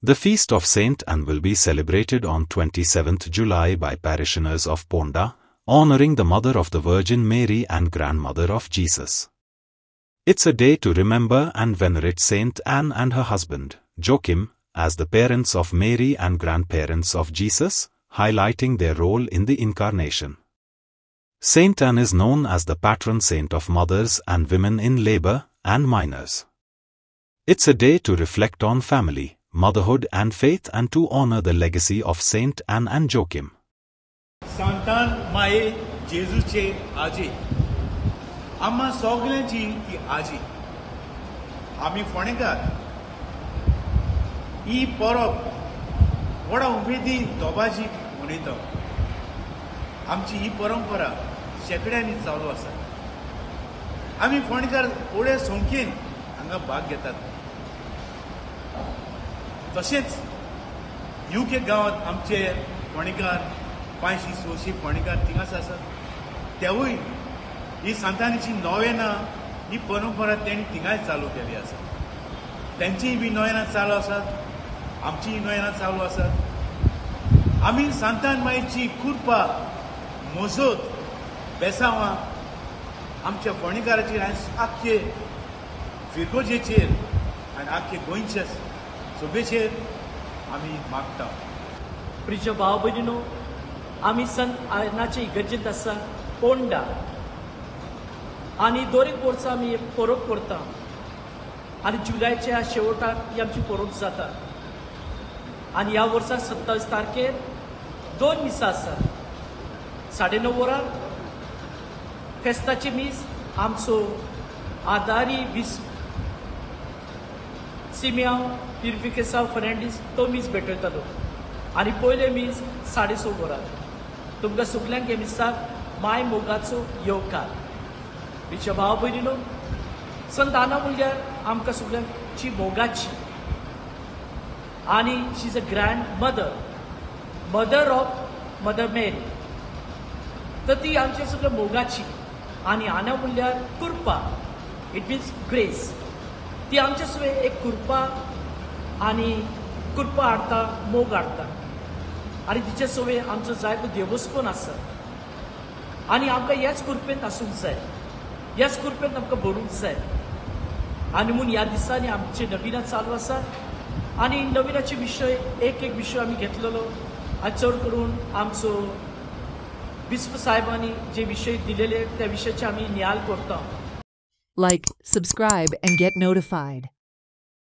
The feast of Saint Anne will be celebrated on 27th July by parishioners of Ponda, honoring the Mother of the Virgin Mary and Grandmother of Jesus. It's a day to remember and venerate Saint Anne and her husband, Joachim, as the parents of Mary and grandparents of Jesus, highlighting their role in the Incarnation. Saint Anne is known as the patron saint of mothers and women in labor and minors. It's a day to reflect on family, motherhood and faith, and to honor the legacy of Saint Anne and Joachim. Santan माये जेजूचे आजी आम्हा सगळ्यांची ती आजी आमी फोंडेकार ही परब व्हडा उमेदी दोबाजी मनयता. आमची ही परंपरा शेकड्यांनी चालू आसा. आमी फोंडेकार व्हडे संख्येन हांगा भाग घेतात. तशेंच UK गांवांत आमचे फोंडेकार 500-600 फोंडेकार थिंगाच आसात. तेवूय ही सांतांनीची नोवेना ही परंपरा तेणी थिंगाय चालू केली आसा. तेंचीय बी नोवेना चालू आसात, आमचीय नोवेना चालू आसात. आमी सांतान मायेची कृपा मोजत बेसांवां आमच्या फोंडेकाराचेर आनी आख्खे फिरगोजेचेर आनी आख्खे गोंयच्या सभेचेर आमी मागता. प्रिय भाव भयणीनो, आमी संत आनाचे इगर्जेंत आसा पोंडा आनी दर एक वर्सा आमी परब करता आनी जुलयाच्या शेवटाक ही आमची परब जाता. आनी ह्या वर्सा 27 तारखेर 2 मिसां आसात. 9:30 वरां फेस्ताची मीस आमचो आदारी सिमियांव पिरिफिकेसांव फर्नांडीस तो मीस भेटयतालो आनी पयले मीस 6:30 वरां. तुमकां सगल्यांक हे मिसाक माय मोगाचो येवकार. प्रिय भाव भयणीनो, संत आना म्हणल्यार आमकां सगल्यांची मोगाची आनी she is a grandmother of mother Mary. तर ती आमच्या सगळ्या मोगाची. आनी आना म्हणल्यार कृपा, इट मिन्स ग्रेस. ती आमच्या सगळे एक कृपा आनी कृपा हाडटा, मोग हाडटा. आनी तिचे सवय आमचो जायतो देवस्पण आसा. आनी आमकां ह्याच कृपेंत आसूंक जाय, ह्याच कृपेंत आमकां भरूंक जाय. आनी म्हूण ह्या दिसांनी आमचे नविना चालू आसा. आनी नविनाचे विशय एक विशय आमी घेतलेलो आनी चड करून आमचो बिस्प साहेबांनी जे विशय दिलेले त्या विशयाचे आमी नियाळ करता. Like, subscribe and get notified.